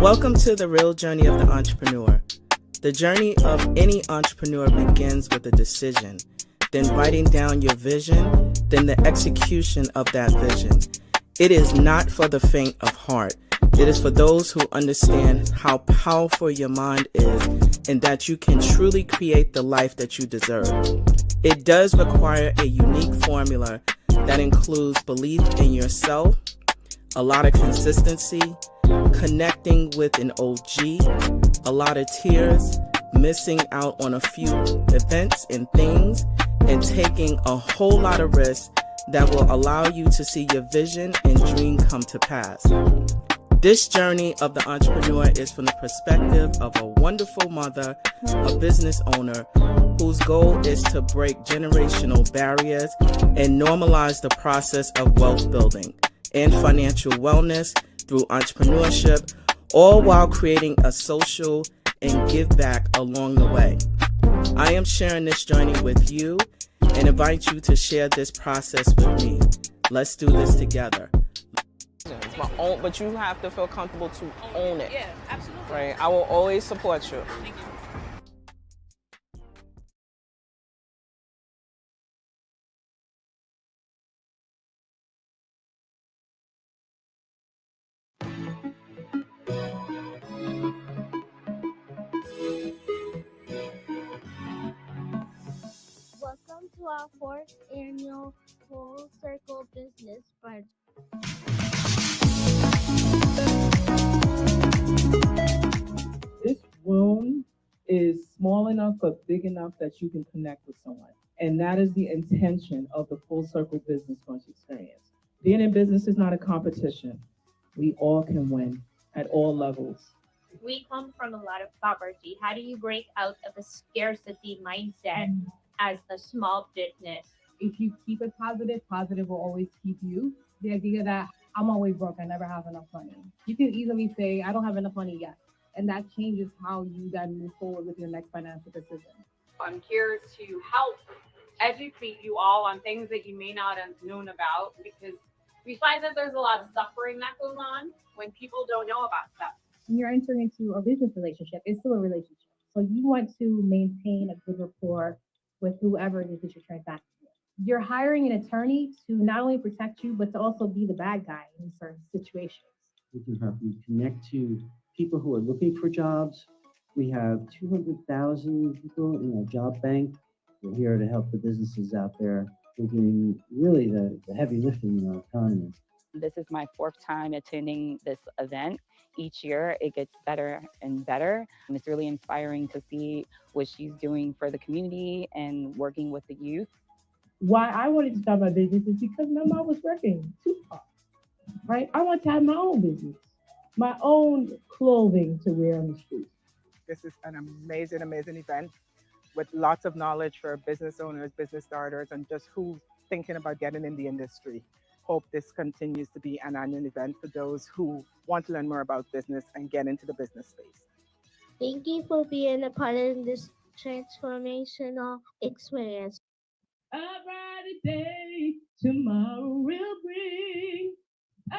Welcome to the Real Journey of the Entrepreneur. The journey of any entrepreneur begins with a decision, then writing down your vision, then the execution of that vision. It is not for the faint of heart. It is for those who understand how powerful your mind is and that you can truly create the life that you deserve. It does require a unique formula that includes belief in yourself, a lot of consistency, connecting with an OG, a lot of tears, missing out on a few events and things, and taking a whole lot of risks that will allow you to see your vision and dream come to pass. This journey of the entrepreneur is from the perspective of a wonderful mother, a business owner, whose goal is to break generational barriers and normalize the process of wealth building and financial wellness through entrepreneurship, all while creating a social and give back along the way. I am sharing this journey with you and invite you to share this process with me. Let's do this together. It's my own, but you have to feel comfortable to own it. Yeah, absolutely. Right? I will always support you. Thank you. Welcome to our fourth annual Full Circle Business Project. This room is small enough but big enough that you can connect with someone. And that is the intention of the Full Circle Business Brunch experience. Being in business is not a competition. We all can win at all levels. We come from a lot of poverty. How do you break out of a scarcity mindset as a small business? If you keep it positive, positive will always keep you. The idea that I'm always broke, I never have enough money. You can easily say, I don't have enough money yet. And that changes how you then move forward with your next financial decision. I'm here to help educate you all on things that you may not have known about, because we find that there's a lot of suffering that goes on when people don't know about stuff. When you're entering into a business relationship, it's still a relationship. So you want to maintain a good rapport with whoever it is that you're transacting with. You're hiring an attorney to not only protect you, but to also be the bad guy in certain situations. We can help you connect to people who are looking for jobs. We have 200,000 people in our job bank. We're here to help the businesses out there. We're doing really the heavy lifting in our economy. This is my fourth time attending this event. Each year it gets better and better. And it's really inspiring to see what she's doing for the community and working with the youth. Why I wanted to start my business is because my mom was working too hard, right? I want to have my own business, my own clothing to wear on the street. This is an amazing event with lots of knowledge for business owners, business starters, and just who's thinking about getting in the industry. Hope this continues to be an annual event for those who want to learn more about business and get into the business space. Thank you for being a part of this transformational experience. A brighter day tomorrow will bring. Oh.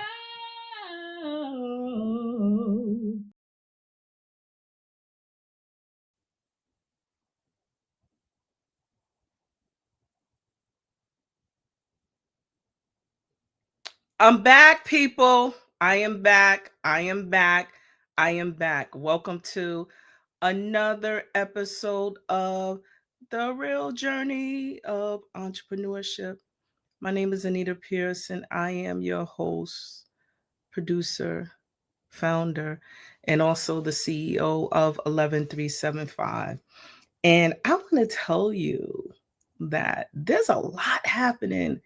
I'm back, people. I am back. Welcome to another episode of The Real Journey of Entrepreneurship. My name is Anita Pearson. I am your host, producer, founder, and also the CEO of 11375. And I want to tell you that there's a lot happening,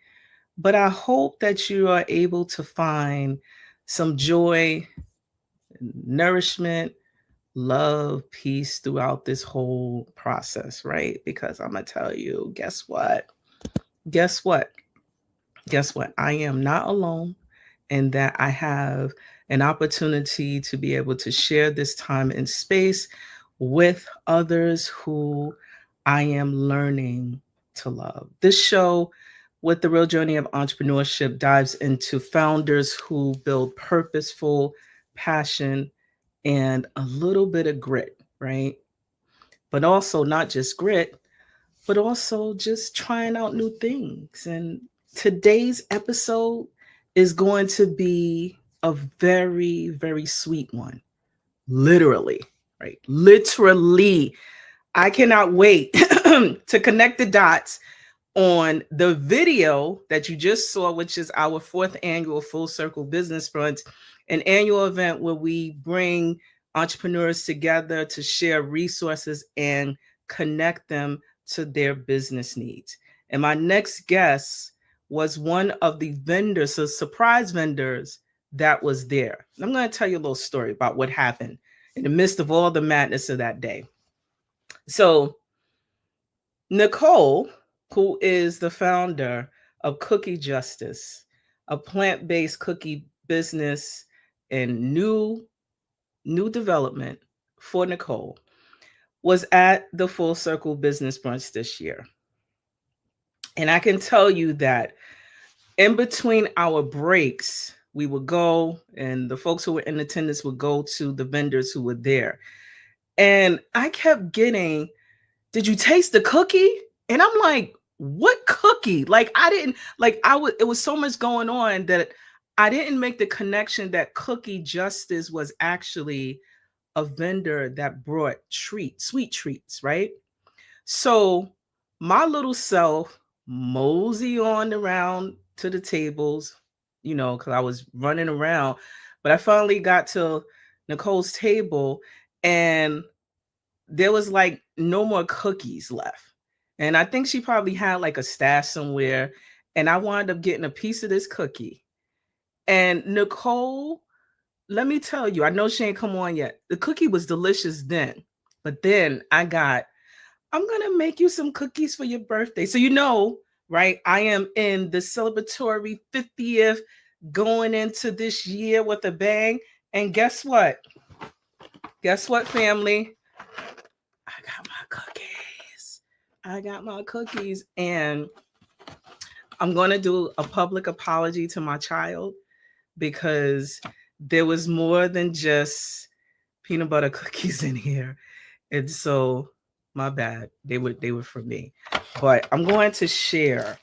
but I hope that you are able to find some joy, nourishment, love, peace throughout this whole process, right? Because I'm going to tell you, guess what? I am not alone, and that I have an opportunity to be able to share this time and space with others who I am learning to love. This show with the Real Journey of Entrepreneurship dives into founders who build purposeful, passion, and a little bit of grit, right? But also not just grit, but also just trying out new things. And today's episode is going to be a very, very sweet one. Literally, right? Literally. I cannot wait to connect the dots on the video that you just saw, which is our 4th annual Full Circle Business Brunch, an annual event where we bring entrepreneurs together to share resources and connect them to their business needs. And my next guest was one of the vendors, so surprise vendors that was there. And I'm going to tell you a little story about what happened in the midst of all the madness of that day. So Nicole, who is the founder of Cookie Justice, a plant-based cookie business and new development for Nicole, was at the Full Circle Business Brunch this year. And I can tell you that in between our breaks, we would go and the folks who were in attendance would go to the vendors who were there. And I kept getting, "Did you taste the cookie?" And I'm like, "What cookie?" Like it was so much going on that I didn't make the connection that Cookie Justice was actually a vendor that brought sweet treats, right? So my little self mosey on around to the tables, because I was running around, but I finally got to Nicole's table and there was like no more cookies left. And I think she probably had like a stash somewhere. And I wound up getting a piece of this cookie. And Nicole, let me tell you, I know she ain't come on yet. The cookie was delicious then. But then I'm going to make you some cookies for your birthday. So, right, I am in the celebratory 50th going into this year with a bang. And guess what? Guess what, family? I got my cookies, and I'm going to do a public apology to my child because there was more than just peanut butter cookies in here. And so my bad. They were for me. But I'm going to share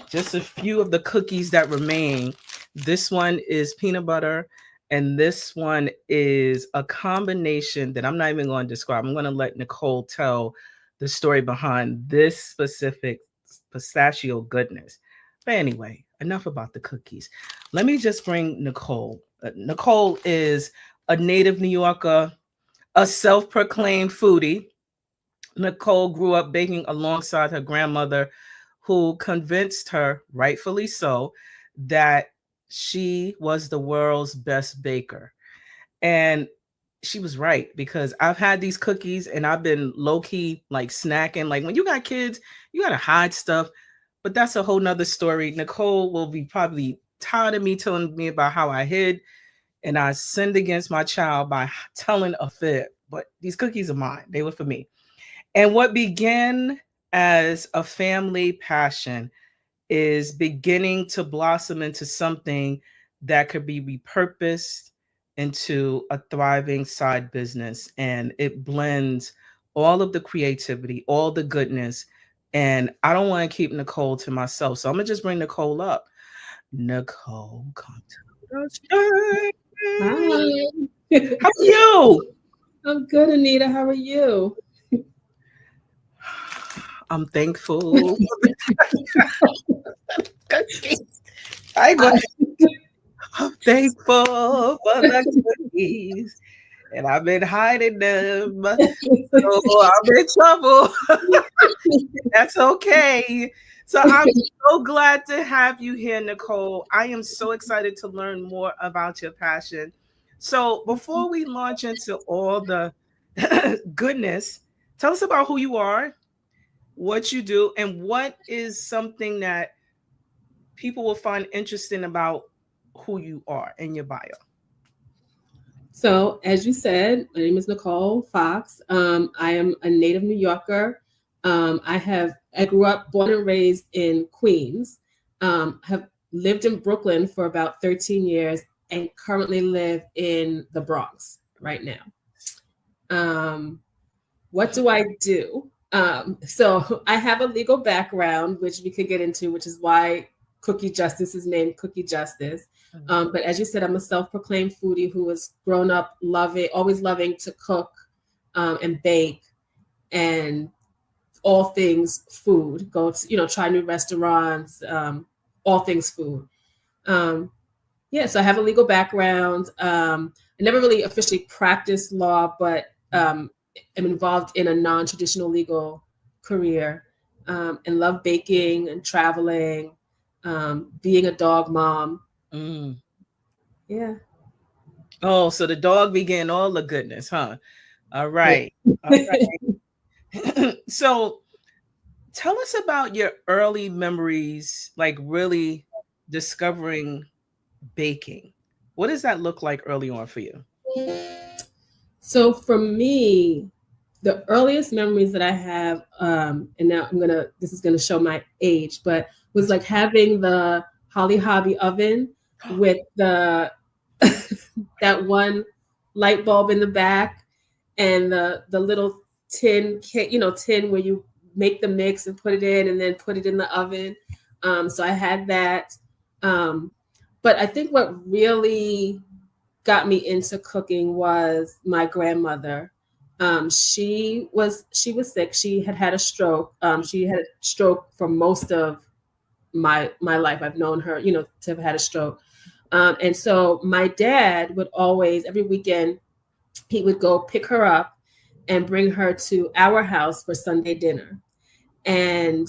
just a few of the cookies that remain. This one is peanut butter, and this one is a combination that I'm not even going to describe. I'm going to let Nicole tell the story behind this specific pistachio goodness. But anyway, enough about the cookies. Let me just bring Nicole. Nicole is a native New Yorker, a self-proclaimed foodie. Nicole grew up baking alongside her grandmother, who convinced her, rightfully so, that she was the world's best baker. And she was right, because I've had these cookies and I've been low-key like snacking. Like when you got kids, you gotta hide stuff, but that's a whole nother story. Nicole will be probably tired of me telling me about how I hid and I sinned against my child by telling a fib, but these cookies are mine. They were for me. And what began as a family passion is beginning to blossom into something that could be repurposed into a thriving side business. And it blends all of the creativity, all the goodness. And I don't want to keep Nicole to myself. So I'm going to just bring Nicole up. Nicole, come to the stage. Hi. How are you? I'm good, Anita. How are you? I'm thankful. I'm thankful for the cookies, and I've been hiding them. So I'm in trouble. That's okay. So I'm so glad to have you here, Nicole. I am so excited to learn more about your passion. So before we launch into all the goodness, tell us about who you are, what you do, and what is something that people will find interesting about who you are in your bio. So, as you said, my name is Nicole Fox. I am a native New Yorker. I grew up, born and raised in Queens. Have lived in Brooklyn for about 13 years and currently live in the Bronx. right now. What do I do? So I have a legal background, which we could get into, which is why Cookie Justice is named Cookie Justice. But as you said, I'm a self-proclaimed foodie who has grown up always loving to cook and bake and all things food. Go to, try new restaurants, all things food. So I have a legal background. I never really officially practiced law, but am involved in a non-traditional legal career, and love baking and traveling, being a dog mom. Yeah. Oh, so the dog began all the goodness, huh? All right. All right. So tell us about your early memories, like really discovering baking. What does that look like early on for you? So for me, the earliest memories that I have, and now this is gonna show my age, but was like having the Holly Hobby oven with the that one light bulb in the back and the little tin where you make the mix and put it in and then put it in the oven. So I had that. But I think what really got me into cooking was my grandmother. She was sick. She had a stroke. She had a stroke for most of my life. I've known her, to have had a stroke. And so my dad would always, every weekend, he would go pick her up and bring her to our house for Sunday dinner. And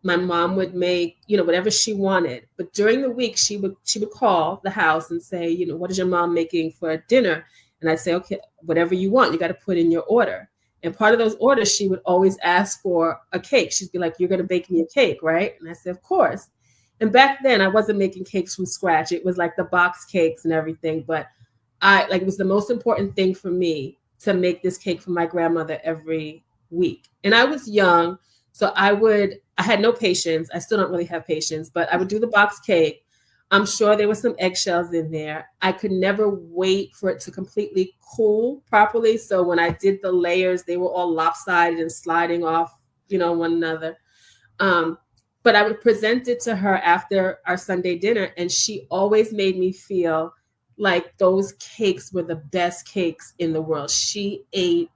my mom would make, whatever she wanted. But during the week, she would call the house and say, what is your mom making for dinner? And I'd say, okay, whatever you want, you got to put in your order. And part of those orders, she would always ask for a cake. She'd be like, you're going to bake me a cake, right? And I said, of course. And back then I wasn't making cakes from scratch. It was like the box cakes and everything. But it was the most important thing for me to make this cake for my grandmother every week. And I was young. So I had no patience. I still don't really have patience, but I would do the box cake. I'm sure there were some eggshells in there. I could never wait for it to completely cool properly. So when I did the layers, they were all lopsided and sliding off, one another. But I would present it to her after our Sunday dinner, and she always made me feel like those cakes were the best cakes in the world. She ate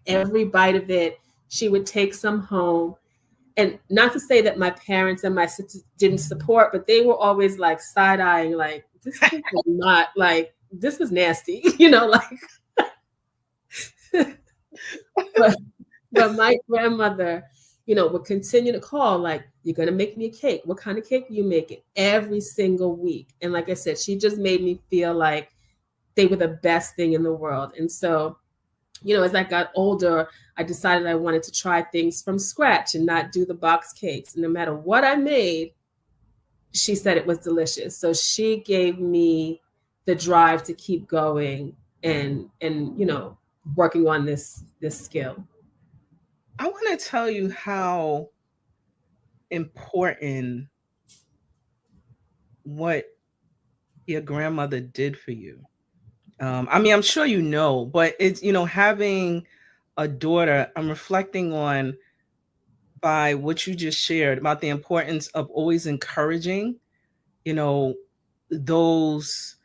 every bite of it. She would take some home. And not to say that my parents and my sisters didn't support, but they were always like side-eyeing, like, this cake was not, like, this was nasty, but my grandmother, would continue to call, like, you're going to make me a cake. What kind of cake are you making? Every single week. And like I said, she just made me feel like they were the best thing in the world. And so, as I got older, I decided I wanted to try things from scratch and not do the box cakes. And no matter what I made, she said it was delicious. So she gave me the drive to keep going and working on this skill. I want to tell you how important what your grandmother did for you. I'm sure but it's, having a daughter, I'm reflecting on by what you just shared about the importance of always encouraging, those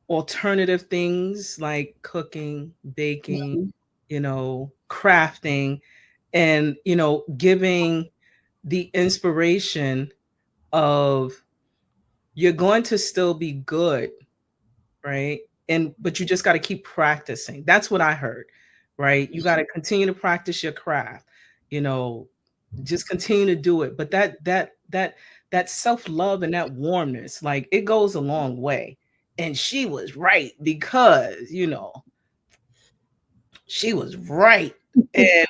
alternative things like cooking, baking, crafting, and, giving the inspiration of you're going to still be good, right? But you just got to keep practicing. That's what I heard, right? You got to continue to practice your craft, just continue to do it. But that self-love and that warmness, like, it goes a long way. And she was right, because, she was right. And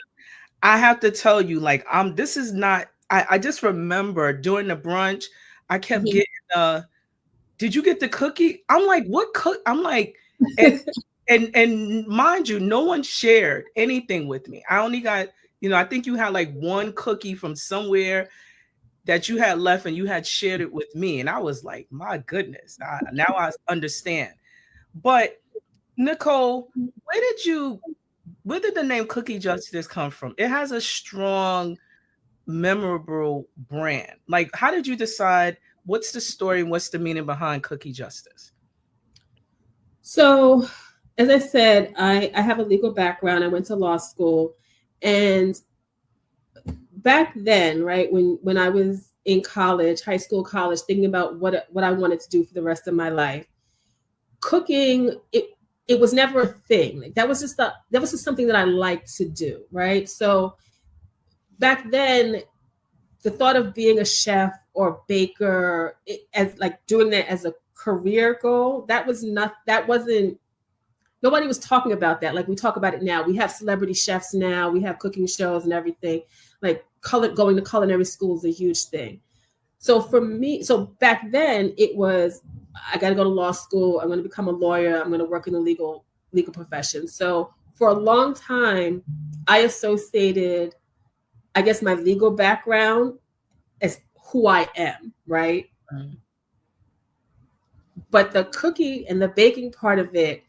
I have to tell you, like, this is not, I just remember during the brunch, I kept getting, did you get the cookie? I'm like, what I'm like, and mind you, no one shared anything with me. I only got, I think you had like one cookie from somewhere that you had left, and you had shared it with me. And I was like, my goodness, now I understand. But Nicole, where did the name Cookie Justice come from? It has a strong, memorable brand. Like, how did you decide? What's the story and what's the meaning behind Cookie Justice? So, as I said, I have a legal background. I went to law school, and back then, right, when I was in college, high school, college, thinking about what I wanted to do for the rest of my life, cooking, it was never a thing. Like that was just something that I liked to do, right? So back then, the thought of being a chef or baker, as like doing that as a career goal, wasn't, nobody was talking about that like we talk about it now. We have celebrity chefs now, we have cooking shows and everything. Like going to culinary school is a huge thing. So for me, back then it was, I got to go to law school. I'm going to become a lawyer. I'm going to work in the legal profession. So for a long time, I associated, I guess, my legal background as who I am, right? Mm-hmm. But the cookie and the baking part of it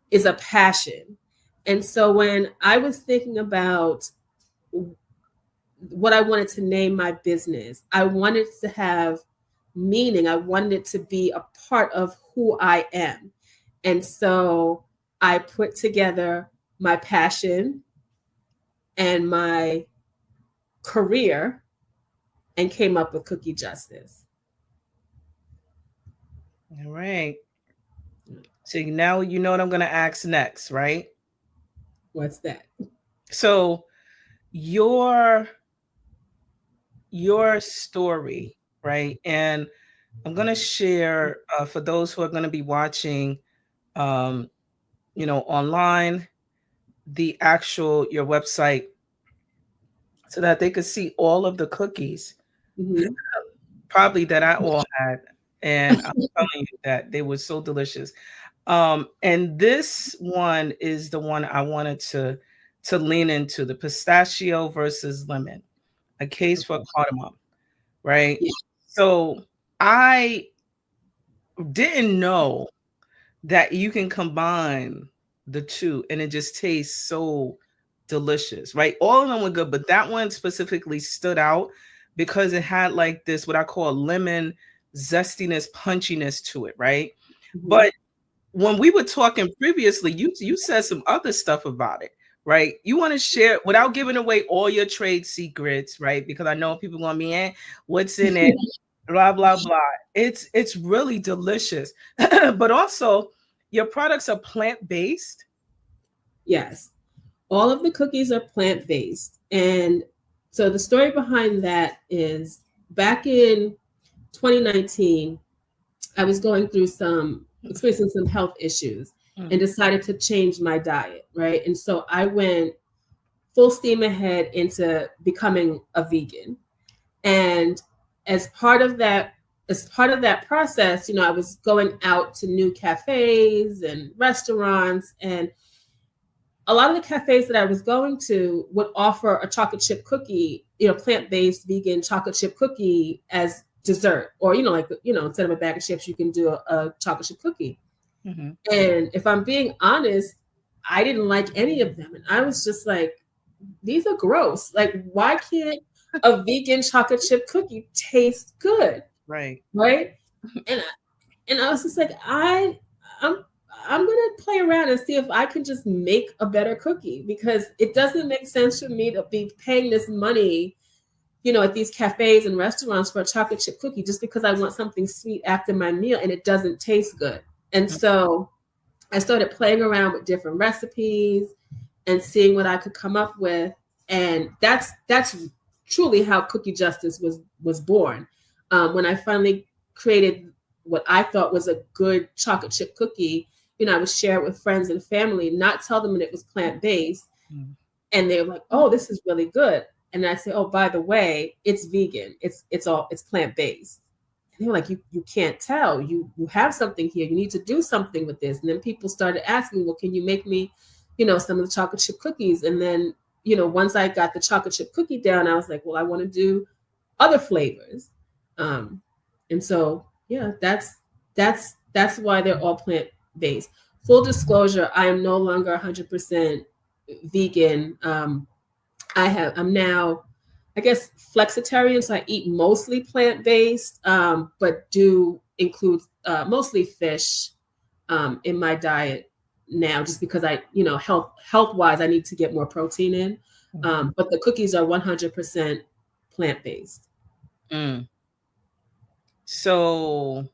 is a passion. And so when I was thinking about what I wanted to name my business, I wanted to have meaning. I wanted it to be a part of who I am. And so I put together my passion and my career and came up with Cookie Justice. All right. So now you know what I'm going to ask next, right? What's that? So your story, right? And I'm going to share for those who are going to be watching, online, your website, so that they could see all of the cookies, probably that I all had. And I'm telling you that they were so delicious. And this one is the one I wanted to lean into, the pistachio versus lemon, a case for cardamom, right? Yeah. So I didn't know that you can combine the two and it just tastes so delicious, right? All of them were good, but that one specifically stood out because it had like this, what I call lemon zestiness, punchiness to it, right? Mm-hmm. But when we were talking previously, you said some other stuff about it, right? You want to share without giving away all your trade secrets, right? Because I know people going to be, what's in it? Blah, blah, blah. It's really delicious. But also, your products are plant-based. Yes. All of the cookies are plant-based. And so the story behind that is back in 2019, I was experiencing some health issues and decided to change my diet, right? And so I went full steam ahead into becoming a vegan. And as part of that process, I was going out to new cafes and restaurants, and a lot of the cafes that I was going to would offer a chocolate chip cookie, plant-based vegan chocolate chip cookie as dessert, or instead of a bag of chips, you can do a chocolate chip cookie. Mm-hmm. And if I'm being honest, I didn't like any of them, and I was just like, these are gross. Like, why can't a vegan chocolate chip cookie taste good? Right. And I was just like, I'm gonna play around and see if I can just make a better cookie, because it doesn't make sense for me to be paying this money, at these cafes and restaurants for a chocolate chip cookie just because I want something sweet after my meal and it doesn't taste good. And so I started playing around with different recipes and seeing what I could come up with. And that's truly how Cookie Justice was born. When I finally created what I thought was a good chocolate chip cookie, I would share it with friends and family, not tell them that it was plant-based. And they were like, oh, this is really good. And I say, oh, by the way, it's vegan. It's plant-based. And they were like, you can't tell. You have something here. You need to do something with this. And then people started asking, well, can you make me, some of the chocolate chip cookies? And then, once I got the chocolate chip cookie down, I was like, well, I want to do other flavors. And so, yeah, that's why they're all plant-based. full disclosure, I am no longer 100% vegan. I'm now, I guess, flexitarian, so I eat mostly plant-based, but do include mostly fish in my diet now, just because I, health-wise, I need to get more protein in. But the cookies are 100% plant-based. So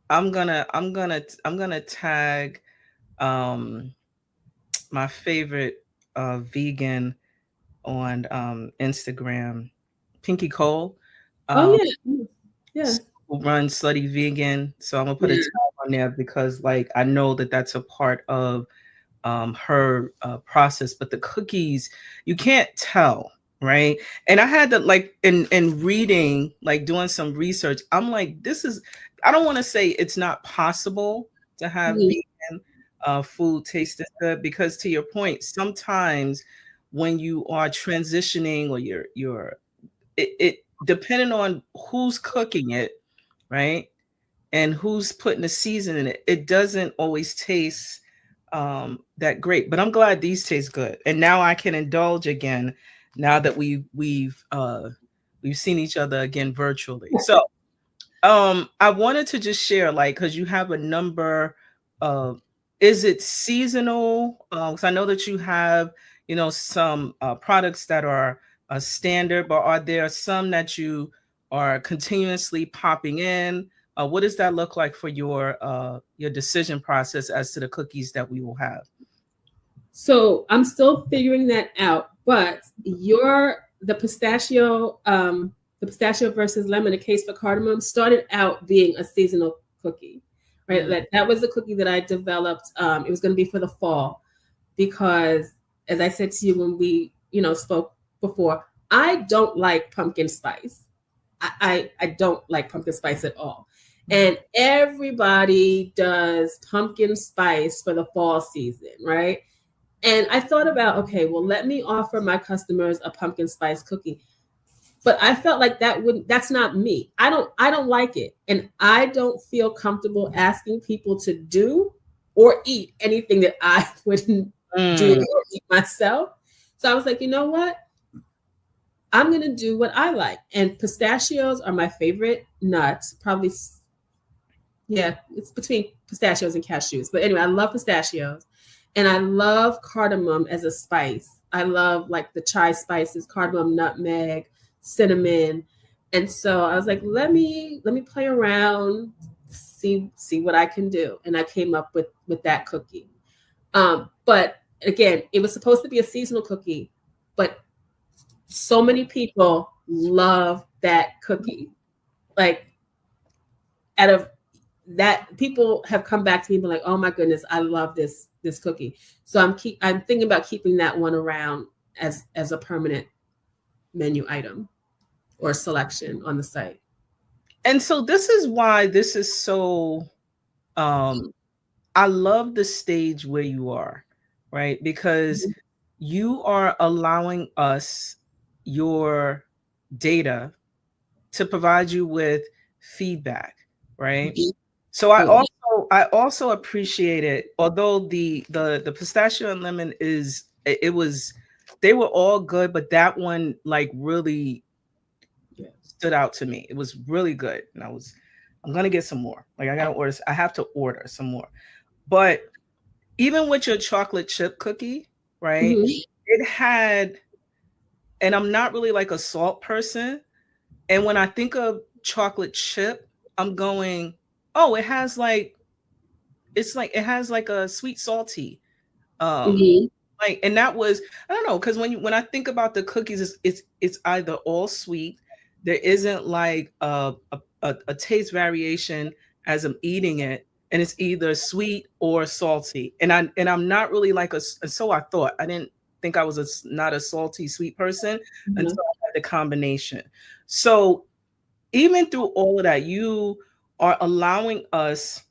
I'm gonna tag my favorite vegan on Instagram, Pinky Cole. Oh yeah. Who runs Slutty Vegan. So I'm gonna put a tag on there because like I know that that's a part of her process. But the cookies, you can't tell, right? And I had to like in reading, like doing some research, I'm like, I don't want to say it's not possible to have vegan food taste this good, because to your point, sometimes when you are transitioning or it depending on who's cooking it, right? And who's putting the season in it, it doesn't always taste that great. But I'm glad these taste good. And now I can indulge again now that we've seen each other again virtually. So I wanted to just share, like, because you have a number of, is it seasonal? Because I know that you have, some products that are standard, but are there some that you are continuously popping in? What does that look like for your decision process as to the cookies that we will have? So I'm still figuring that out, but the pistachio versus lemon, a case for cardamom, started out being a seasonal cookie, right? That was the cookie that I developed. It was going to be for the fall, because as I said to you when we, spoke before, I don't like pumpkin spice. I don't like pumpkin spice at all. And everybody does pumpkin spice for the fall season, right? And I thought about, okay, well, let me offer my customers a pumpkin spice cookie. But I felt like that's not me. I don't like it. And I don't feel comfortable asking people to do or eat anything that I wouldn't do or eat myself. So I was like, you know what? I'm going to do what I like. And pistachios are my favorite nut. Probably, yeah, it's between pistachios and cashews. But anyway, I love pistachios. And I love cardamom as a spice. I love like the chai spices, cardamom, nutmeg, cinnamon. And so I was like, let me play around, see what I can do. And I came up with that cookie. But again, it was supposed to be a seasonal cookie, but so many people love that cookie. Like, out of that, people have come back to me and be like, oh my goodness, I love this cookie. So I'm thinking about keeping that one around as a permanent menu item or selection on the site. And so this is why this is so I love the stage where you are, right? Because you are allowing us your data to provide you with feedback, right? So I also appreciate it, although the pistachio and lemon they were all good, but that one like really stood out to me. It was really good. And I'm gonna get some more. Like I have to order some more. But even with your chocolate chip cookie, right? It had, and I'm not really like a salt person. And when I think of chocolate chip, I'm going, oh, it has like a sweet salty. Like, and that was, I don't know, because when I think about the cookies, it's either all sweet. There isn't like a taste variation as I'm eating it, and it's either sweet or salty. And I'm not really like so I thought. I didn't think I was not a salty sweet person until I had the combination. So even through all of that, you are allowing us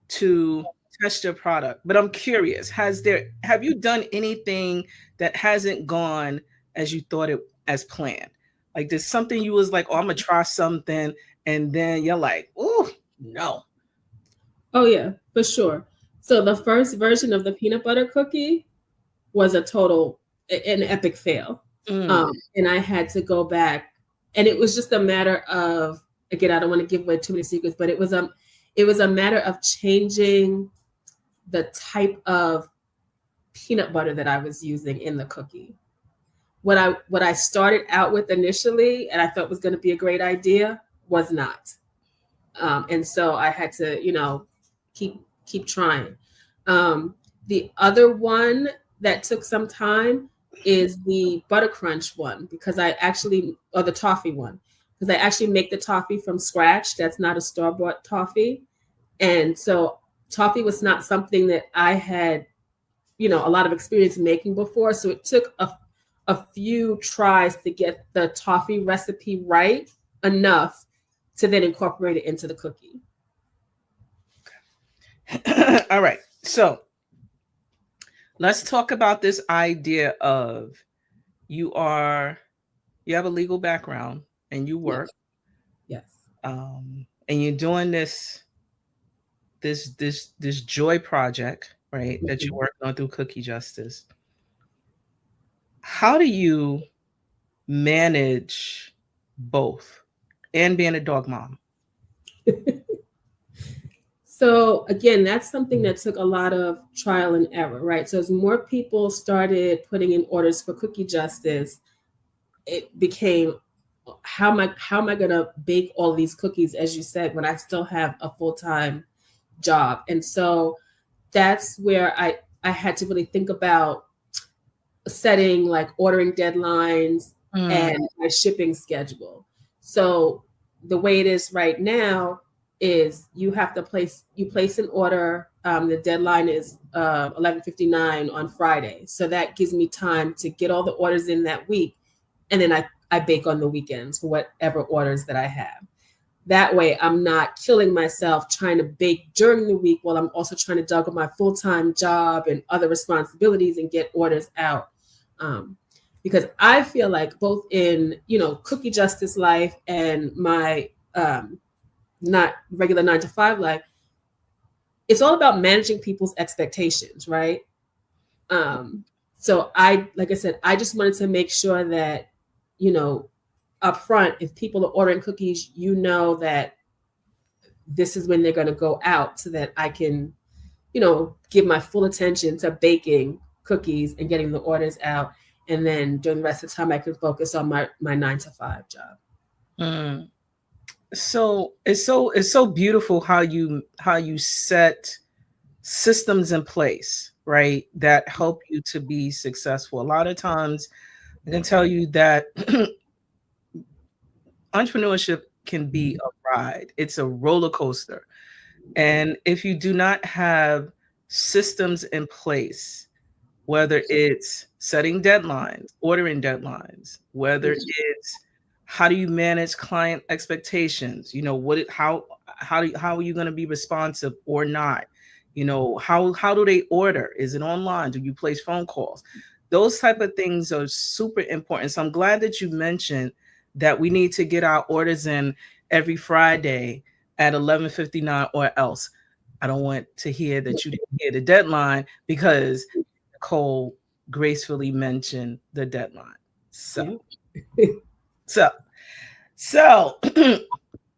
to test your product. But I'm curious, have you done anything that hasn't gone as you thought it as planned? Like there's something you was like, oh, I'm gonna try something, and then you're like, oh no. Oh yeah, for sure. So the first version of the peanut butter cookie was an epic fail. And I had to go back, and it was just a matter of, again, I don't want to give away too many secrets, but it was a matter of changing the type of peanut butter that I was using in the cookie. What I started out with initially, and I thought was going to be a great idea, was not. And so I had to, keep trying. The other one that took some time is the butter crunch one, or the toffee one, because I actually make the toffee from scratch. That's not a store-bought toffee. And so toffee was not something that I had, a lot of experience making before. So it took a few tries to get the toffee recipe right enough to then incorporate it into the cookie. All right. So let's talk about this idea of you have a legal background and you work. Yes. And you're doing this joy project, right? Mm-hmm. That you're working on through Cookie Justice. How do you manage both and being a dog mom? So again, that's something that took a lot of trial and error, right? So as more people started putting in orders for Cookie Justice, it became, how am I going to bake all these cookies, as you said, when I still have a full-time job? And so that's where I had to really think about setting, like, ordering deadlines and my shipping schedule. So the way it is right now is you place an order. The deadline is 11:59 on Friday. So that gives me time to get all the orders in that week. And then I bake on the weekends for whatever orders that I have. That way I'm not killing myself trying to bake during the week while I'm also trying to juggle my full-time job and other responsibilities and get orders out. Because I feel like both in, Cookie Justice life and my not regular 9-to-5 life, it's all about managing people's expectations, right? So like I said, I just wanted to make sure that, up front, if people are ordering cookies, that this is when they're going to go out, so that I can, give my full attention to baking cookies and getting the orders out. And then during the rest of the time, I can focus on my 9-to-5 job. So it's so beautiful how you set systems in place, right, that help you to be successful. A lot of times I can tell you that entrepreneurship can be a ride. It's a roller coaster. And if you do not have systems in place, whether it's setting deadlines, ordering deadlines, whether it's how do you manage client expectations, how are you going to be responsive or not? How do they order? Is it online? Do you place phone calls? Those type of things are super important. So I'm glad that you mentioned that we need to get our orders in every Friday at 11:59, or else I don't want to hear that you didn't hear the deadline, because Nicole gracefully mentioned the deadline. So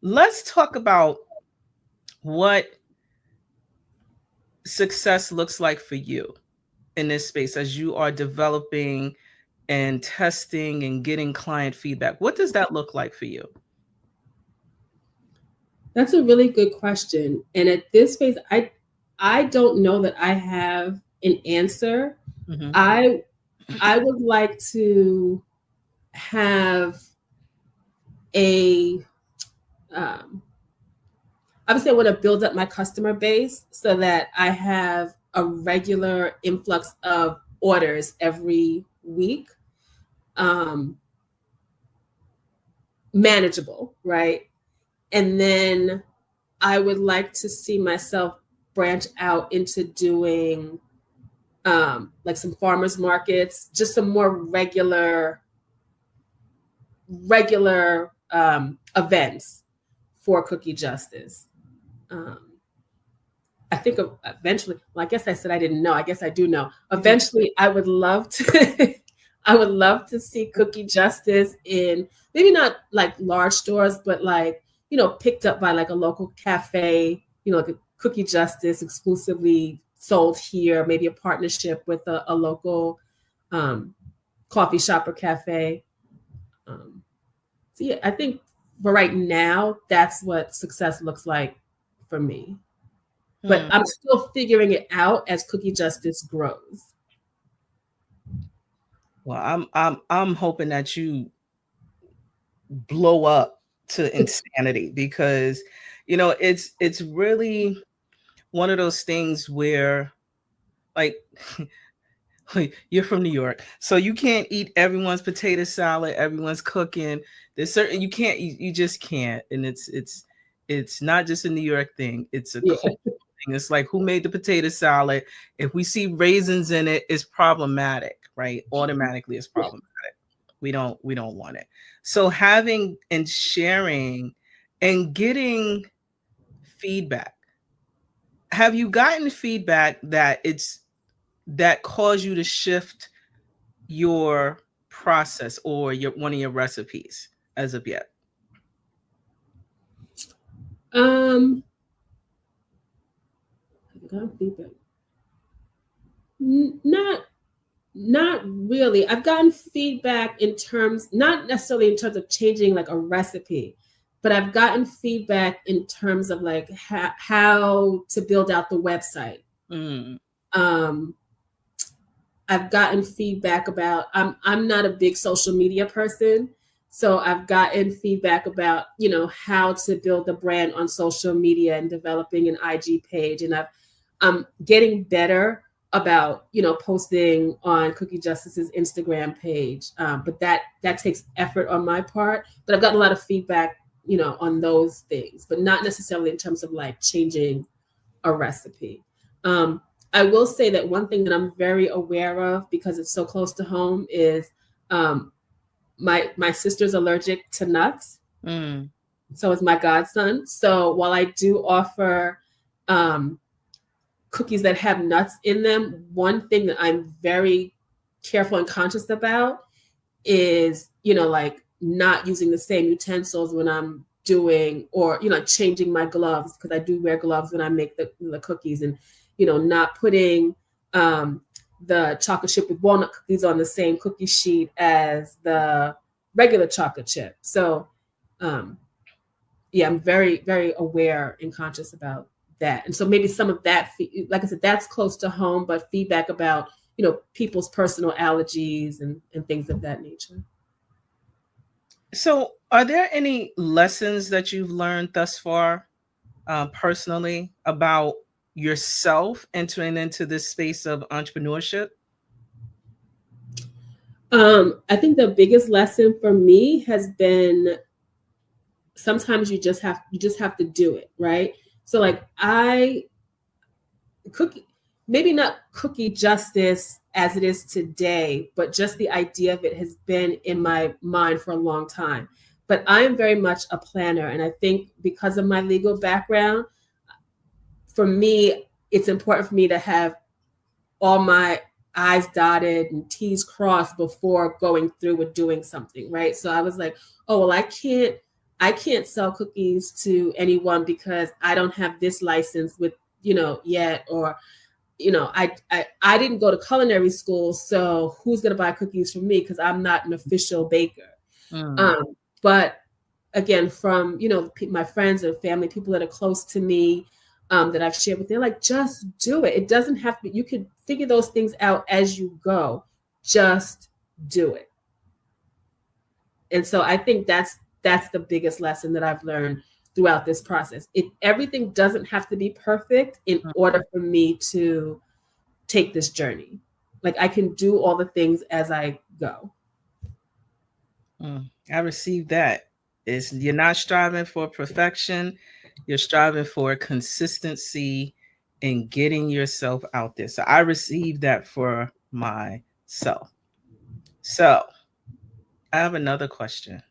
let's talk about what success looks like for you in this space as you are developing and testing and getting client feedback. What does that look like for you? That's a really good question. And at this phase, I don't know that I have an answer. Mm-hmm. I would like to have obviously I want to build up my customer base so that I have a regular influx of orders every week. Manageable, right? And then I would like to see myself branch out into doing like some farmers markets, just some more regular events for Cookie Justice. I think of eventually, well, I guess I said I didn't know. I guess I do know. Eventually, I would love to, I would love to see Cookie Justice in maybe not like large stores, but like, you know, picked up by like a local cafe, you know, like a Cookie Justice exclusively sold here, maybe a partnership with a local coffee shop or cafe. So yeah, I think for right now, that's what success looks like for me. But I'm still figuring it out as Cookie Justice grows. Well, I'm hoping that you blow up to insanity, because you know it's really one of those things where, like, you're from New York, so you can't eat everyone's potato salad, everyone's cooking. There's certain you can't, you just can't, and it's not just a New York thing. It's a cultural thing. It's like, who made the potato salad? If we see raisins in it, it's problematic, right? Automatically, it's problematic. We don't want it. So having and sharing and getting feedback. Have you gotten feedback that caused you to shift your process or your one of your recipes as of yet? Feedback. Not really. I've gotten feedback in terms, not necessarily in terms of changing like a recipe, but I've gotten feedback in terms of like how to build out the website. I've gotten feedback about, I'm not a big social media person, so I've gotten feedback about, you know, how to build the brand on social media and developing an IG page, and I'm getting better about, you know, posting on Cookie Justice's Instagram page, but that takes effort on my part. But I've gotten a lot of feedback, you know, on those things, but not necessarily in terms of like changing a recipe. I will say that one thing that I'm very aware of, because it's so close to home, is my sister's allergic to nuts. So is my godson. So while I do offer cookies that have nuts in them, one thing that I'm very careful and conscious about is, you know, like not using the same utensils when I'm doing, or, you know, like changing my gloves, because I do wear gloves when I make the cookies, and, you know, not putting the chocolate chip with walnut cookies on the same cookie sheet as the regular chocolate chip. So yeah, I'm very, very aware and conscious about that. And so maybe some of that, like I said, that's close to home, but feedback about, you know, people's personal allergies and things of that nature. So are there any lessons that you've learned thus far personally about yourself entering into this space of entrepreneurship? I think the biggest lesson for me has been, sometimes you just have to do it, right? So like maybe not Cookie Justice as it is today, but just the idea of it has been in my mind for a long time. But I am very much a planner, and I think because of my legal background, for me, it's important for me to have all my I's dotted and T's crossed before going through with doing something, right? So I was like, oh, well, I can't sell cookies to anyone because I don't have this license with, you know, yet, or, you know, I didn't go to culinary school, so who's going to buy cookies from me because I'm not an official baker. But again, from, you know, my friends and family, people that are close to me, that I've shared with, they're like, just do it. It doesn't have to be, you could figure those things out as you go. Just do it. And so I think that's the biggest lesson that I've learned throughout this process. Everything doesn't have to be perfect in order for me to take this journey. Like, I can do all the things as I go. I received that. You're not striving for perfection. You're striving for consistency in getting yourself out there. So I received that for myself. So I have another question.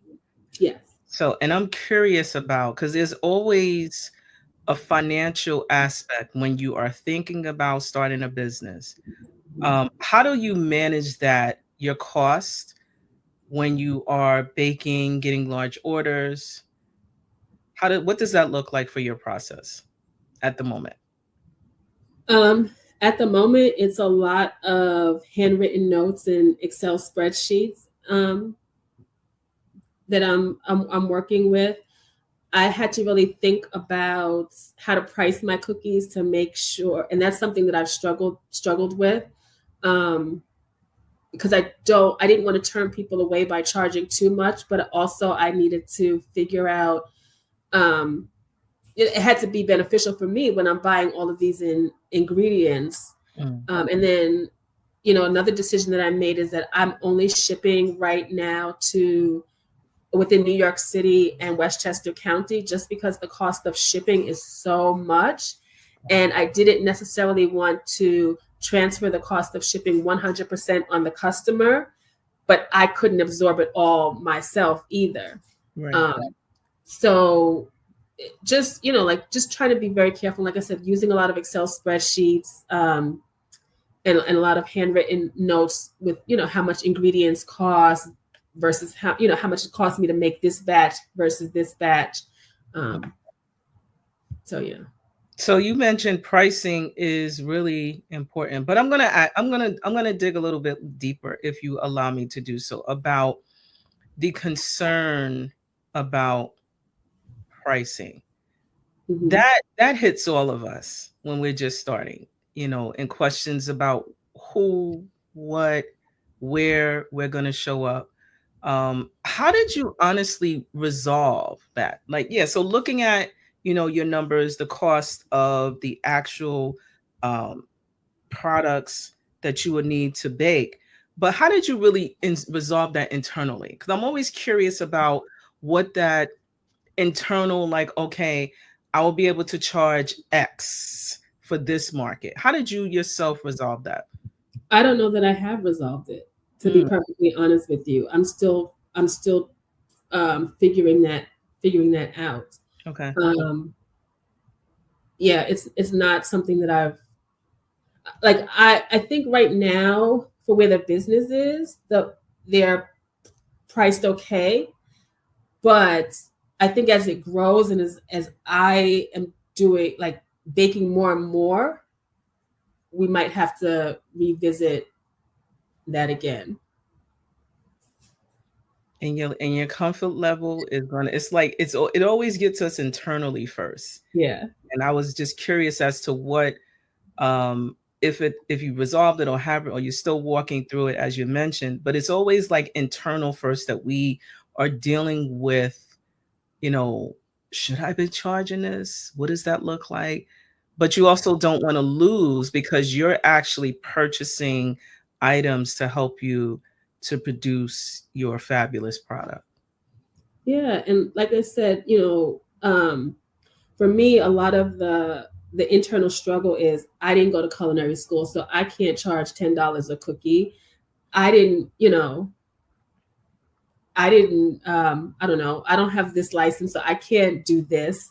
Yes. So, and I'm curious about, because there's always a financial aspect when you are thinking about starting a business, how do you manage that, your cost, when you are baking, getting large orders? What does that look like for your process at the moment? At the moment, it's a lot of handwritten notes and Excel spreadsheets that I'm working with. I had to really think about how to price my cookies to make sure, and that's something that I've struggled with, because I didn't want to turn people away by charging too much, but also I needed to figure out, it had to be beneficial for me when I'm buying all of these ingredients. And then, another decision that I made is that I'm only shipping right now to within New York City and Westchester County, just because the cost of shipping is so much. And I didn't necessarily want to transfer the cost of shipping 100% on the customer, but I couldn't absorb it all myself either. Right. So just, just trying to be very careful. Like I said, using a lot of Excel spreadsheets, and a lot of handwritten notes with, how much ingredients cost versus how much it costs me to make this batch versus this batch. So yeah. So you mentioned pricing is really important, but I'm gonna dig a little bit deeper, if you allow me to do so, about the concern about pricing. Mhm. That hits all of us when we're just starting, and questions about who, what, where we're going to show up. How did you honestly resolve that? Like, yeah, so looking at, your numbers, the cost of the actual products that you would need to bake, but how did you really resolve that internally? Because I'm always curious about what that internal, like, okay, I will be able to charge X for this market. How did you yourself resolve that? I don't know that I have resolved it, to be perfectly honest with you. I'm still figuring that out. Okay. Yeah, it's not something that I've, like, I think right now, for where the business is, they're priced okay, but I think as it grows and as I am doing, like, baking more and more, we might have to revisit that again. And your comfort level is it's like it always gets us internally first. Yeah. And I was just curious as to what, if you resolved it or have it, or you're still walking through it, as you mentioned, but it's always like internal first, that we are dealing with, should I be charging this? What does that look like? But you also don't want to lose, because you're actually purchasing items to help you to produce your fabulous product. Yeah, and like I said, for me, a lot of the internal struggle is I didn't go to culinary school, so I can't charge $10 a cookie. I didn't, I don't know, I don't have this license, so I can't do this,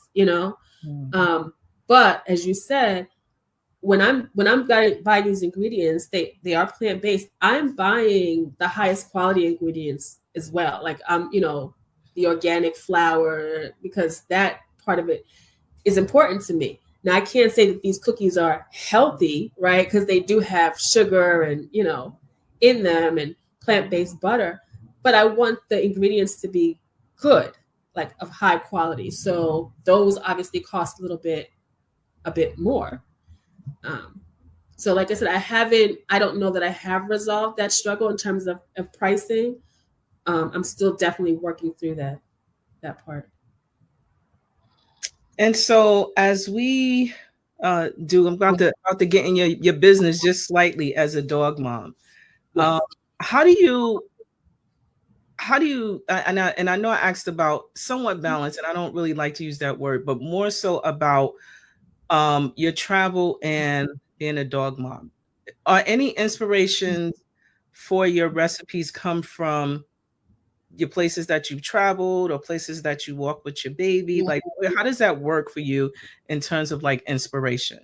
but as you said, when I'm buying these ingredients, they are plant-based. I'm buying the highest quality ingredients as well. Like, the organic flour, because that part of it is important to me. Now, I can't say that these cookies are healthy, right? Because they do have sugar and, in them, and plant-based butter, but I want the ingredients to be good, like of high quality. So those obviously cost a bit more. So like I said, I don't know that I have resolved that struggle in terms of pricing. I'm still definitely working through that part. And so as we I'm about to get in your business just slightly as a dog mom. Yes. How do you and I know I asked about somewhat balance, and I don't really like to use that word, but more so about your travel and being a dog mom. Are any inspirations for your recipes come from your places that you've traveled or places that you walk with your baby? Like, how does that work for you in terms of like inspiration?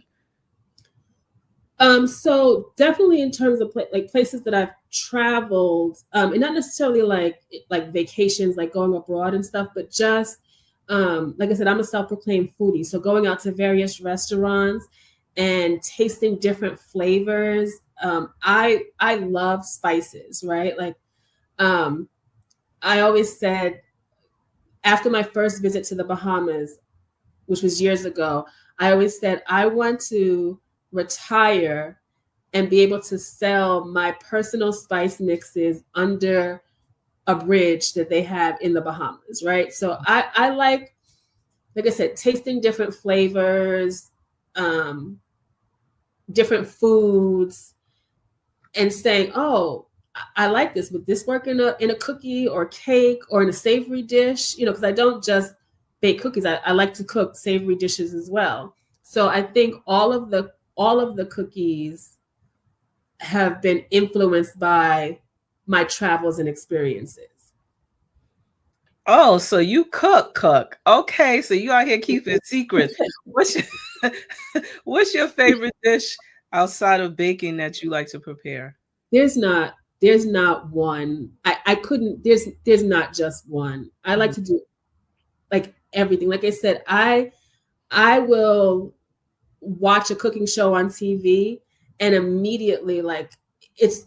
So definitely in terms of like places that I've traveled, and not necessarily like vacations, like going abroad and stuff, but just like I said, I'm a self-proclaimed foodie. So going out to various restaurants and tasting different flavors. I love spices, right? Like I always said after my first visit to the Bahamas, which was years ago, I always said I want to retire and be able to sell my personal spice mixes under a bridge that they have in the Bahamas, right? So I like I said, tasting different flavors, different foods, and saying, "Oh, I like this. Would this work in a cookie or cake or in a savory dish?" You know, because I don't just bake cookies. I like to cook savory dishes as well. So I think all of the cookies have been influenced by my travels and experiences. Oh, so you cook. Okay, so you out here keeping secrets. What's your favorite dish outside of baking that you like to prepare? There's not one. I couldn't there's not just one. I like to do like everything. Like I said, I will watch a cooking show on TV and immediately like it's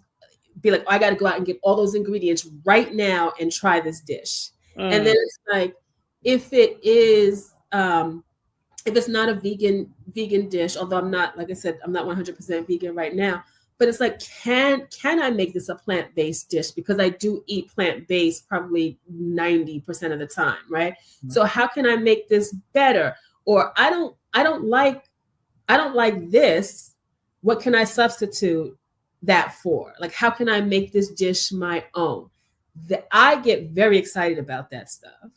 be like, oh, I got to go out and get all those ingredients right now and try this dish. And then it's like, if it is, if it's not a vegan dish, although I'm not, like I said, I'm not 100% vegan right now, but it's like, can I make this a plant-based dish? Because I do eat plant-based probably 90% of the time, right? Mm-hmm. So how can I make this better? Or I don't like this. What can I substitute that for? Like, how can I make this dish my own? I get very excited about that stuff.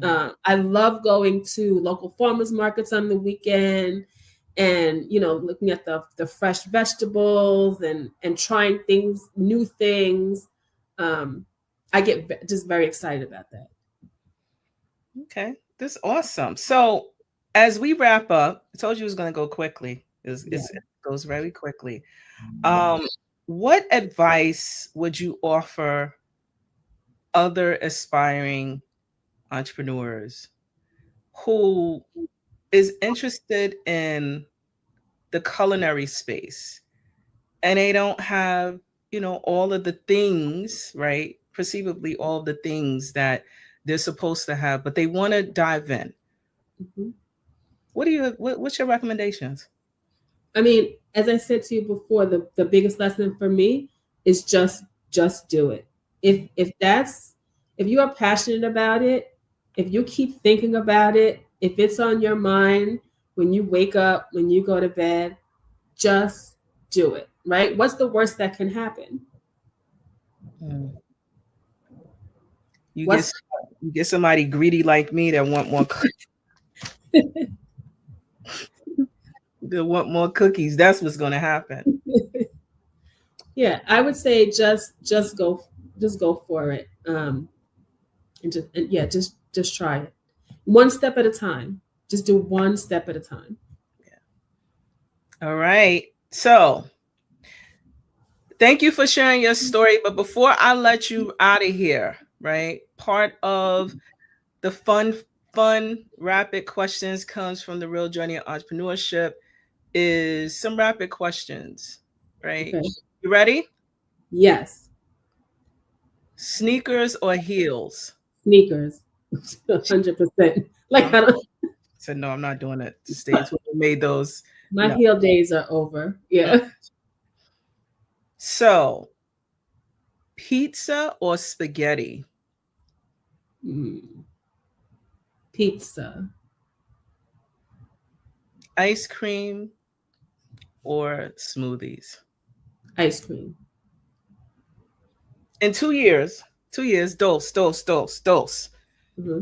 I love going to local farmers markets on the weekend and, you know, looking at the fresh vegetables and trying new things. I get just very excited about that. Okay, this is awesome. So as we wrap up, I told you it was going to go quickly. It goes very quickly. What advice would you offer other aspiring entrepreneurs who is interested in the culinary space and they don't have, you know, all of the things, right? Perceivably all of the things that they're supposed to have, but they want to dive in. Mm-hmm. What's your recommendations? I mean, as I said to you before, the biggest lesson for me is just do it. If you are passionate about it, if you keep thinking about it, if it's on your mind when you wake up, when you go to bed, just do it, right? What's the worst that can happen? You get somebody greedy like me that want more they want more cookies. That's what's going to happen. Yeah, I would say just go for it. Just try it. One step at a time. Just do one step at a time. Yeah. All right. So thank you for sharing your story. But before I let you out of here, right? Part of the fun rapid questions comes from the Real Journey of Entrepreneurship is some rapid questions, right? Okay. You ready? Yes. Sneakers or heels? Sneakers. 100%. Like I don't. So no, I'm not doing it. The states where we made those. My heel days are over. Yeah. So, pizza or spaghetti? Pizza. Ice cream or smoothies? Ice cream. In 2 years, dose. Mm-hmm.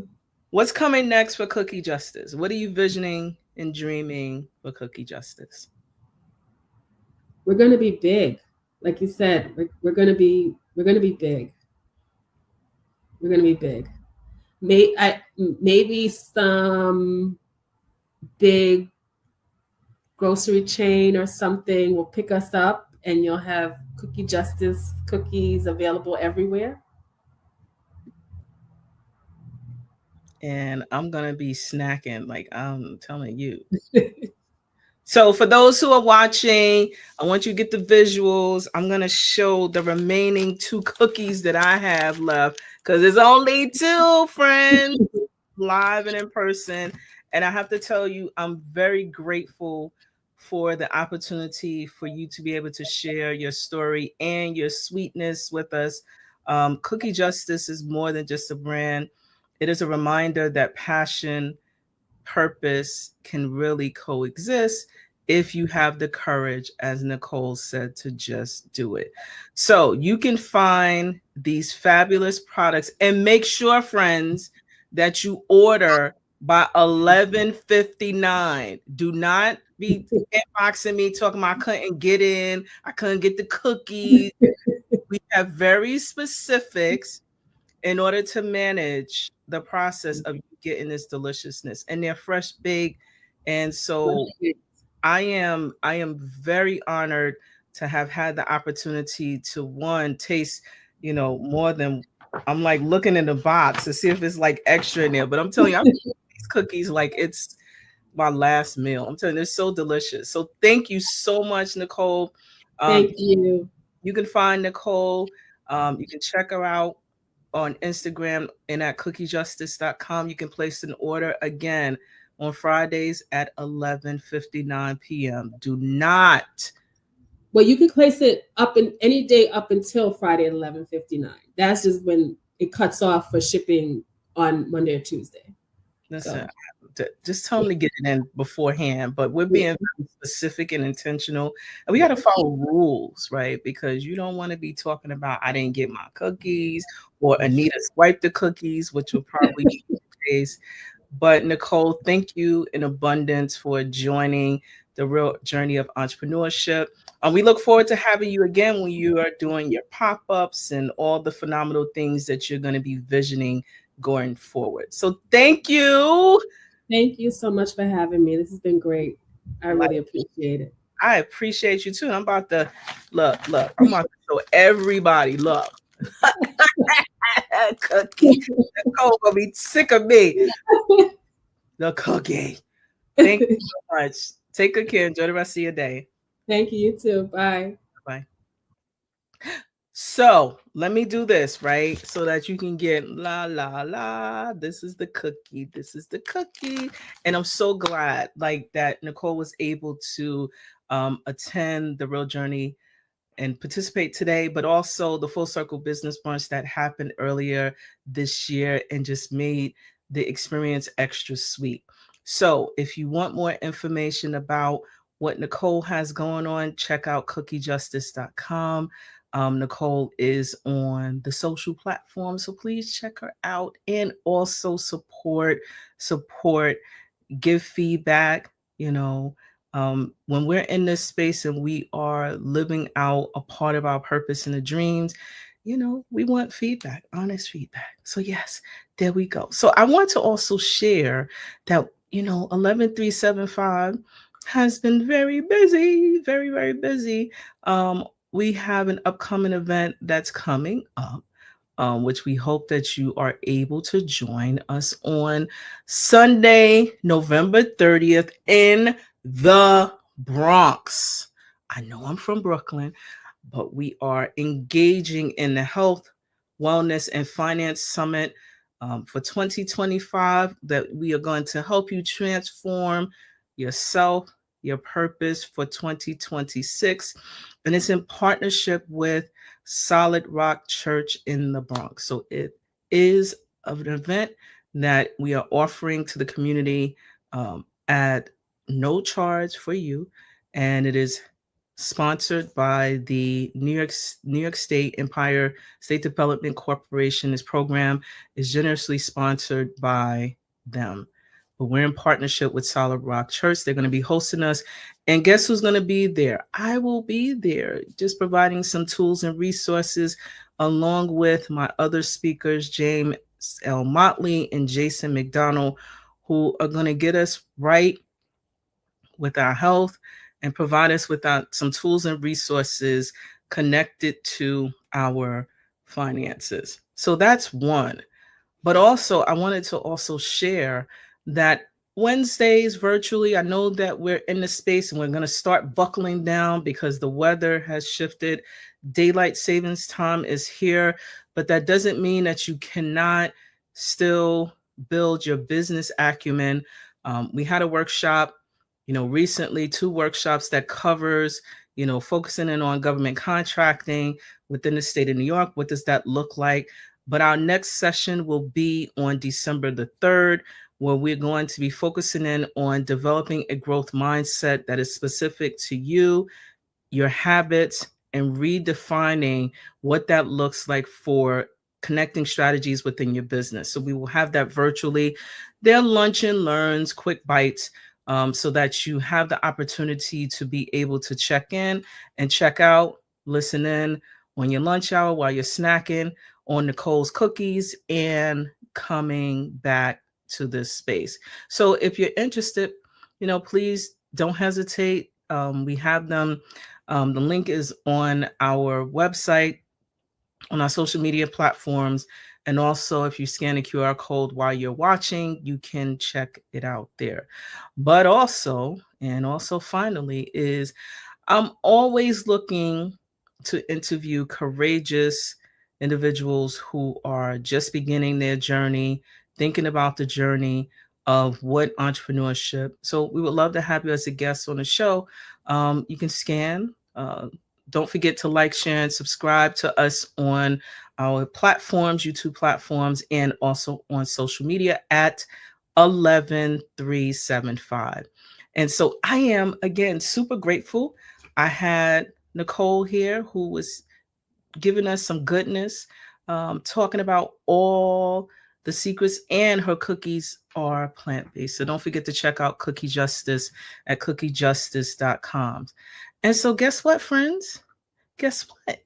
What's coming next for Cookie Justice? What are you visioning and dreaming for Cookie Justice? We're going to be big. Like you said, we're going to be big. We're gonna be big. Maybe some big grocery chain or something will pick us up, and you'll have Cookie Justice cookies available everywhere. And I'm gonna be snacking, like I'm telling you. So for those who are watching, I want you to get the visuals. I'm going to show the remaining 2 cookies that I have left because there's only 2, friends, live and in person. And I have to tell you, I'm very grateful for the opportunity for you to be able to share your story and your sweetness with us. Cookie Justice is more than just a brand. It is a reminder that passion, purpose can really coexist if you have the courage, as Nicole said, to just do it. So you can find these fabulous products and make sure, friends, that you order by 11:59. Do not be inboxing me talking about I couldn't get in, I couldn't get the cookies. We have very specifics in order to manage the process of getting this deliciousness, and they're fresh baked. And so I am very honored to have had the opportunity to taste, more than, I'm like looking in the box to see if it's like extra in there, but I'm telling you, I'm these cookies like it's my last meal. I'm telling you, they're so delicious. So thank you so much, Nicole. Thank you. You can find Nicole. You can check her out on Instagram and at cookiejustice.com. You can place an order again on Fridays at 11:59 p.m. Do not. Well, you can place it up in any day up until Friday at 11:59. That's just when it cuts off for shipping on Monday or Tuesday. Listen, just tell them to get it in beforehand, but we're being very specific and intentional, and we got to follow rules, right? Because you don't want to be talking about I didn't get my cookies or Anita swiped the cookies, which will probably be the case. But Nicole, thank you in abundance for joining the Real Journey of Entrepreneurship. We look forward to having you again when you are doing your pop-ups and all the phenomenal things that you're going to be visioning going forward. So thank you. Thank you so much for having me. This has been great. I really appreciate it. I appreciate you too. I'm about to look. I'm about to show everybody. Look. Cookie. Nicole gonna be sick of me. The cookie. Thank you so much. Take good care. Enjoy the rest of your day. Thank you. You too. Bye. Bye. So let me do this, right? So that you can get la, la, la. This is the cookie. This is the cookie. And I'm so glad like that Nicole was able to attend the Real Journey and participate today, but also the Full Circle Business Brunch that happened earlier this year and just made the experience extra sweet. So if you want more information about what Nicole has going on, check out cookiejustice.com. Nicole is on the social platform, so please check her out and also support, give feedback, when we're in this space and we are living out a part of our purpose and the dreams, we want feedback, honest feedback. So yes, there we go. So I want to also share that, 11375 has been very busy, very, very busy. We have an upcoming event that's coming up, which we hope that you are able to join us on Sunday, November 30th in the Bronx. I know I'm from Brooklyn, but we are engaging in the Health, Wellness, and Finance Summit for 2025 that we are going to help you transform yourself, your purpose for 2026. And it's in partnership with Solid Rock Church in the Bronx. So it is an event that we are offering to the community at no charge for you. And it is sponsored by the New York State Empire State Development Corporation. This program is generously sponsored by them. But we're in partnership with Solid Rock Church. They're going to be hosting us. And guess who's going to be there? I will be there, just providing some tools and resources along with my other speakers, James L. Motley and Jason McDonald, who are going to get us right with our health and provide us with some tools and resources connected to our finances. So that's one. But also, I wanted to also share that Wednesdays virtually, I know that we're in the space and we're going to start buckling down because the weather has shifted. Daylight savings time is here, but that doesn't mean that you cannot still build your business acumen. We had a workshop, recently, 2 workshops that covers, focusing in on government contracting within the state of New York. What does that look like? But our next session will be on December the 3rd, where we're going to be focusing in on developing a growth mindset that is specific to you, your habits, and redefining what that looks like for connecting strategies within your business. So we will have that virtually. They're lunch and learns, quick bites, so that you have the opportunity to be able to check in and check out, listen in on your lunch hour while you're snacking on Nicole's cookies and coming back to this space. So if you're interested, please don't hesitate. We have them. The link is on our website, on our social media platforms. And also, if you scan a QR code while you're watching, you can check it out there. But also finally, is I'm always looking to interview courageous individuals who are just beginning their journey, thinking about the journey of what entrepreneurship. So we would love to have you as a guest on the show. You can scan. Don't forget to like, share, and subscribe to us on our platforms, YouTube platforms, and also on social media at 11375. And so I am, again, super grateful. I had Nicole here who was giving us some goodness, talking about all the secrets, and her cookies are plant-based. So don't forget to check out Cookie Justice at cookiejustice.com. And so guess what, friends? Guess what?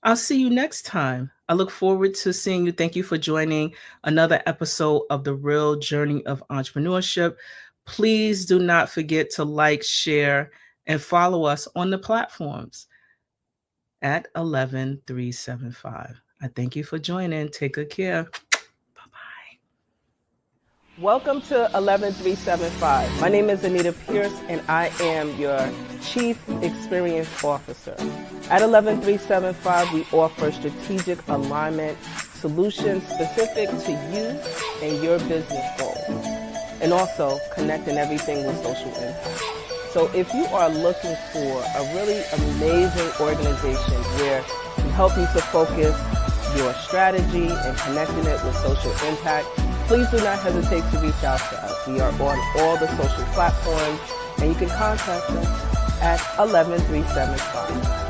I'll see you next time. I look forward to seeing you. Thank you for joining another episode of the Real Journey of Entrepreneurship. Please do not forget to like, share, and follow us on the platforms at 11375. I thank you for joining. Take good care. Bye-bye. Welcome to 11375. My name is Anita Pierce, and I am your Chief Experience Officer. At 11375, we offer strategic alignment solutions specific to you and your business goals, and also connecting everything with social impact. So if you are looking for a really amazing organization where we help you to focus your strategy and connecting it with social impact, please do not hesitate to reach out to us. We are on all the social platforms, and you can contact us at 11375.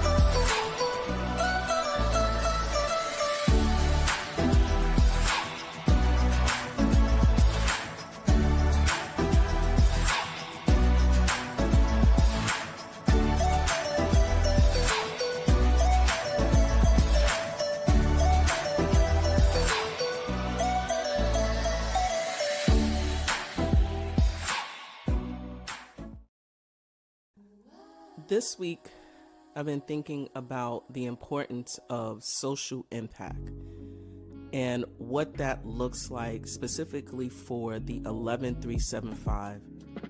This week, I've been thinking about the importance of social impact and what that looks like specifically for the 11375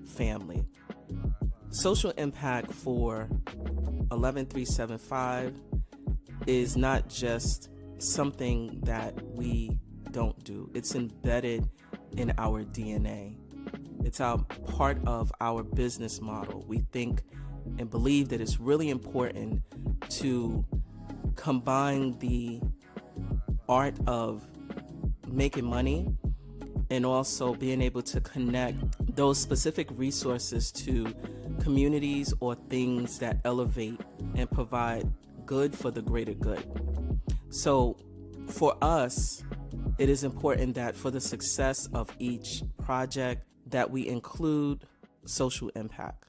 family. Social impact for 11375 is not just something that we don't do. It's embedded in our DNA. It's part of our business model. We think and believe that it's really important to combine the art of making money and also being able to connect those specific resources to communities or things that elevate and provide good for the greater good. So for us, it is important that for the success of each project that we include social impact.